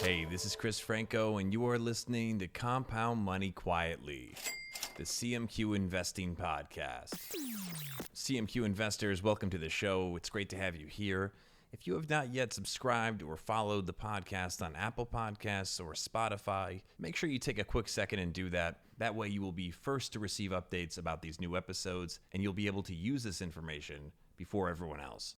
Hey, this is Chris Franco, and you are listening to Compound Money Quietly, the CMQ Investing podcast. CMQ investors, welcome to the show. It's great to have you here. If you have not yet subscribed or followed the podcast on Apple Podcasts or Spotify, make sure you take a quick second and do that. That way you will be first to receive updates about these new episodes, and you'll be able to use this information before everyone else.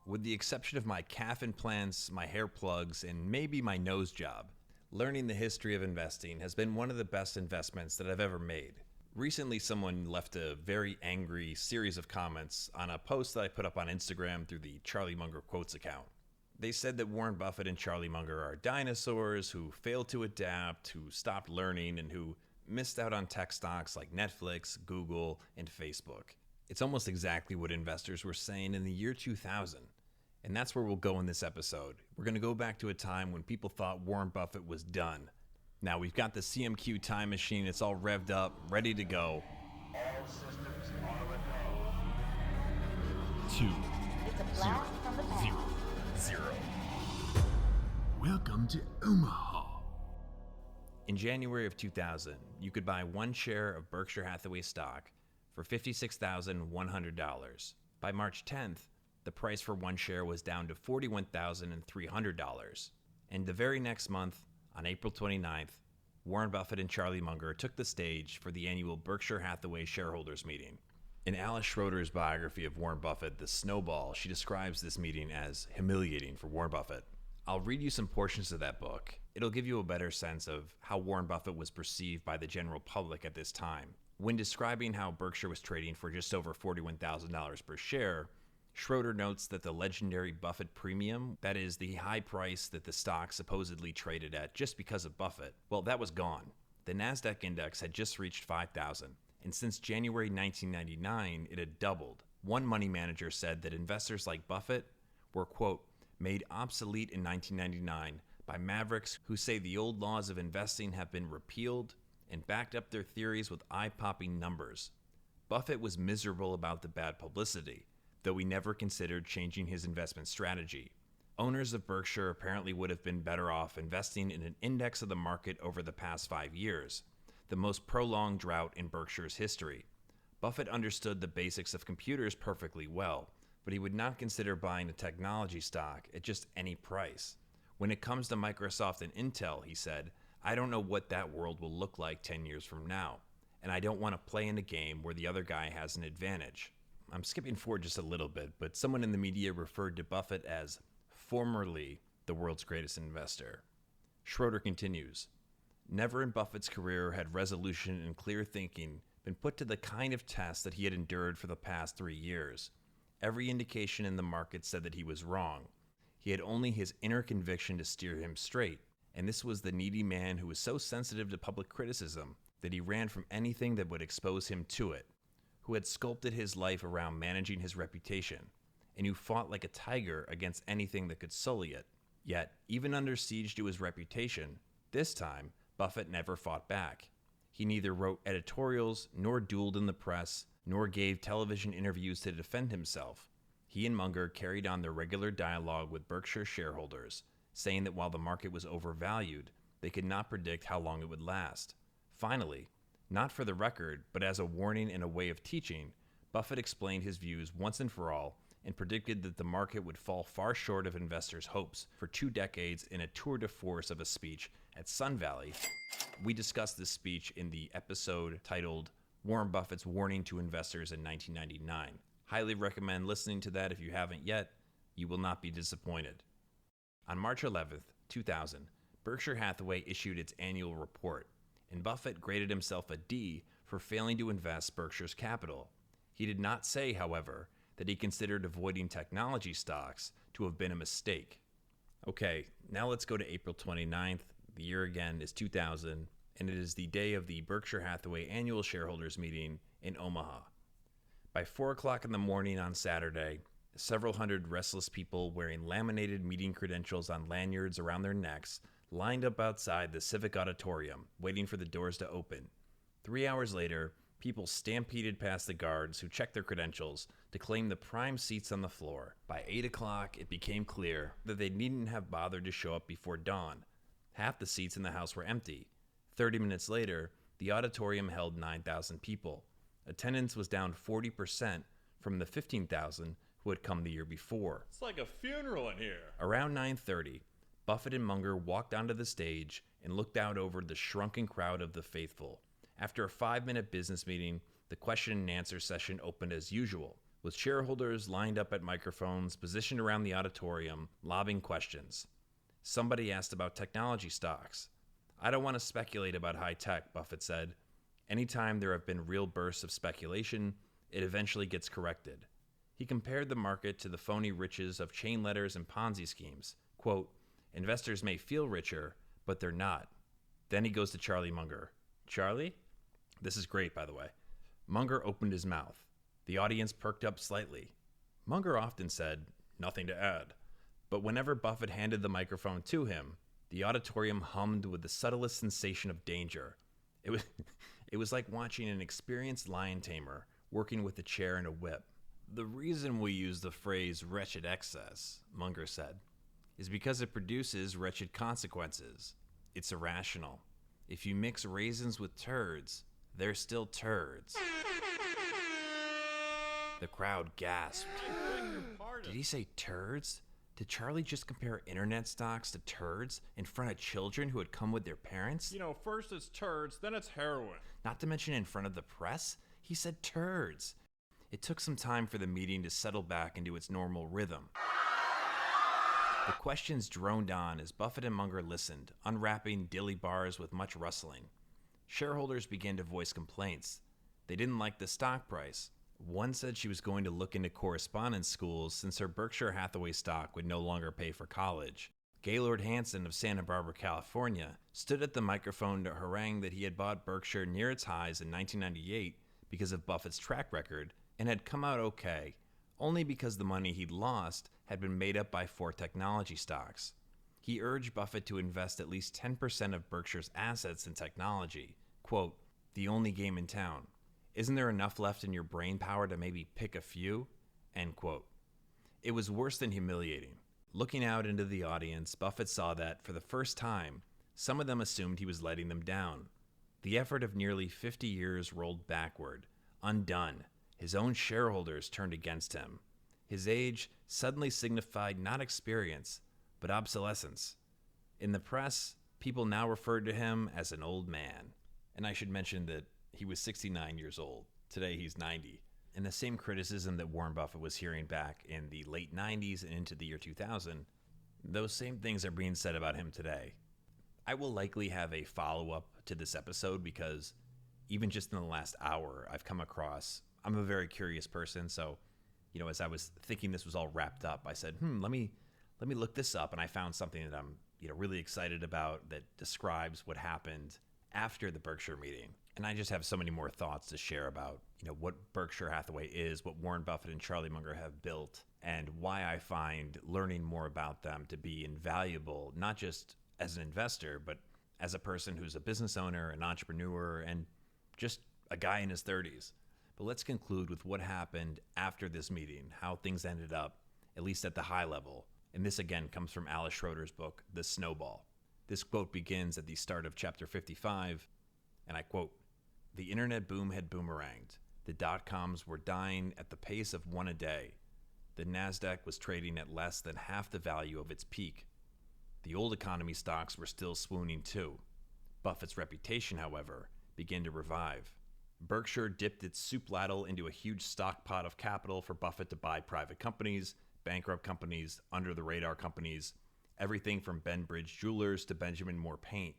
With the exception of my calf implants, my hair plugs, and maybe my nose job, learning the history of investing has been one of the best investments that I've ever made. Recently, someone left a very angry series of comments on a post that I put up on Instagram through the Charlie Munger Quotes account. They said that Warren Buffett and Charlie Munger are dinosaurs who failed to adapt, who stopped learning, and who missed out on tech stocks like Netflix, Google, and Facebook. It's almost exactly what investors were saying in the year 2000. And that's where we'll go in this episode. We're going to go back to a time when people thought Warren Buffett was done. Now we've got the CMQ Time Machine. It's all revved up, ready to go. All systems are a go. 2, It's a blast from the past. 0. Welcome to Omaha. In January of 2000, you could buy one share of Berkshire Hathaway stock for $56,100. By March 10th, the price for one share was down to $41,300. And the very next month, on April 29th, Warren Buffett and Charlie Munger took the stage for the annual Berkshire Hathaway Shareholders meeting. In Alice Schroeder's biography of Warren Buffett, The Snowball, she describes this meeting as humiliating for Warren Buffett. I'll read you some portions of that book. It'll give you a better sense of how Warren Buffett was perceived by the general public at this time. When describing how Berkshire was trading for just over $41,000 per share, Schroeder notes that the legendary Buffett premium, that is, the high price that the stock supposedly traded at just because of Buffett, well, that was gone. The NASDAQ index had just reached 5,000, and since January 1999, it had doubled. One money manager said that investors like Buffett were, quote, made obsolete in 1999 by mavericks who say the old laws of investing have been repealed and backed up their theories with eye-popping numbers. Buffett was miserable about the bad publicity, though he never considered changing his investment strategy. Owners of Berkshire apparently would have been better off investing in an index of the market over the past 5 years, the most prolonged drought in Berkshire's history. Buffett understood the basics of computers perfectly well, but he would not consider buying a technology stock at just any price. When it comes to Microsoft and Intel, he said, I don't know what that world will look like 10 years from now, and I don't want to play in a game where the other guy has an advantage. I'm skipping forward just a little bit, but someone in the media referred to Buffett as formerly the world's greatest investor. Schroeder continues, never in Buffett's career had resolution and clear thinking been put to the kind of test that he had endured for the past 3 years. Every indication in the market said that he was wrong. He had only his inner conviction to steer him straight, and this was the needy man who was so sensitive to public criticism that he ran from anything that would expose him to it, who had sculpted his life around managing his reputation, and who fought like a tiger against anything that could sully it. Yet, even under siege to his reputation, this time, Buffett never fought back. He neither wrote editorials, nor dueled in the press, nor gave television interviews to defend himself. He and Munger carried on their regular dialogue with Berkshire shareholders, saying that while the market was overvalued, they could not predict how long it would last. Finally, not for the record, but as a warning and a way of teaching, Buffett explained his views once and for all and predicted that the market would fall far short of investors' hopes for 2 decades in a tour de force of a speech at Sun Valley. We discussed this speech in the episode titled Warren Buffett's Warning to Investors in 1999. Highly recommend listening to that if you haven't yet. You will not be disappointed. On March 11th, 2000, Berkshire Hathaway issued its annual report, and Buffett graded himself a D for failing to invest Berkshire's capital. He did not say, however, that he considered avoiding technology stocks to have been a mistake. Okay, now let's go to April 29th. The year again is 2000, and it is the day of the Berkshire Hathaway annual shareholders meeting in Omaha. By 4 o'clock in the morning on Saturday, several hundred restless people wearing laminated meeting credentials on lanyards around their necks lined up outside the Civic Auditorium, waiting for the doors to open. 3 hours later, People stampeded past the guards who checked their credentials to claim the prime seats on the floor. By 8 o'clock, it became clear that they needn't have bothered to show up before dawn. Half the seats in the house were empty. 30 minutes later, the auditorium held 9,000 people. Attendance was down 40% from the 15,000 who had come the year before. It's like a funeral in here. Around 9:30, Buffett and Munger walked onto the stage and looked out over the shrunken crowd of the faithful. After a 5-minute business meeting, the question and answer session opened as usual, with shareholders lined up at microphones positioned around the auditorium, lobbing questions. Somebody asked about technology stocks. "I don't want to speculate about high tech," Buffett said. "Anytime there have been real bursts of speculation, it eventually gets corrected." He compared the market to the phony riches of chain letters and Ponzi schemes. Quote, "Investors may feel richer, but they're not." Then he goes to Charlie Munger. "Charlie?" This is great, by the way. Munger opened his mouth. The audience perked up slightly. Munger often said, "Nothing to add." But whenever Buffett handed the microphone to him, the auditorium hummed with the subtlest sensation of danger. It was like watching an experienced lion tamer working with a chair and a whip. "The reason we use the phrase wretched excess," Munger said, "is because it produces wretched consequences. It's irrational. If you mix raisins with turds, they're still turds." The crowd gasped. Did he say turds? Did Charlie just compare internet stocks to turds in front of children who had come with their parents? You know, first it's turds, then it's heroin. Not to mention in front of the press? He said turds. It took some time for the meeting to settle back into its normal rhythm. The questions droned on as Buffett and Munger listened, unwrapping dilly bars with much rustling. Shareholders began to voice complaints. They didn't like the stock price. One said she was going to look into correspondence schools since her Berkshire Hathaway stock would no longer pay for college. Gaylord Hanson of Santa Barbara, California, stood at the microphone to harangue that he had bought Berkshire near its highs in 1998 because of Buffett's track record and had come out okay, only because the money he'd lost had been made up by 4 technology stocks. He urged Buffett to invest at least 10% of Berkshire's assets in technology. Quote, "The only game in town. Isn't there enough left in your brain power to maybe pick a few?" End quote. It was worse than humiliating. Looking out into the audience, Buffett saw that, for the first time, some of them assumed he was letting them down. The effort of nearly 50 years rolled backward, undone. His own shareholders turned against him. His age suddenly signified not experience, but obsolescence. In the press, people now referred to him as an old man. And I should mention that he was 69 years old. Today he's 90. And the same criticism that Warren Buffett was hearing back in the late 90s and into the year 2000, those same things are being said about him today. I will likely have a follow-up to this episode because even just in the last hour, I've come across, I'm a very curious person, so, as I was thinking this was all wrapped up, I said, let me look this up, and I found something that I'm, really excited about that describes what happened after the Berkshire meeting. And I just have so many more thoughts to share about, what Berkshire Hathaway is, what Warren Buffett and Charlie Munger have built, and why I find learning more about them to be invaluable, not just as an investor, but as a person who's a business owner, an entrepreneur, and just a guy in his 30s. But let's conclude with what happened after this meeting, how things ended up, at least at the high level. And this again comes from Alice Schroeder's book, The Snowball. This quote begins at the start of chapter 55, and I quote, "The internet boom had boomeranged. The dot-coms were dying at the pace of one a day. The NASDAQ was trading at less than half the value of its peak. The old economy stocks were still swooning too. Buffett's reputation, however, began to revive. Berkshire dipped its soup ladle into a huge stock pot of capital for Buffett to buy private companies, bankrupt companies, under-the-radar companies, everything from Benbridge Jewelers to Benjamin Moore Paint.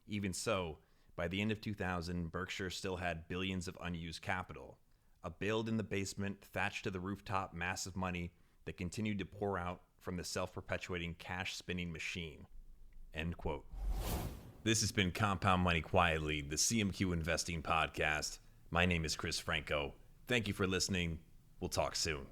Even so, by the end of 2000, Berkshire still had billions of unused capital, a build in the basement, thatched to the rooftop, massive money that continued to pour out from the self-perpetuating cash-spinning machine." End quote. This has been Compound Money Quietly, the CMQ Investing podcast. My name is Chris Franco. Thank you for listening. We'll talk soon.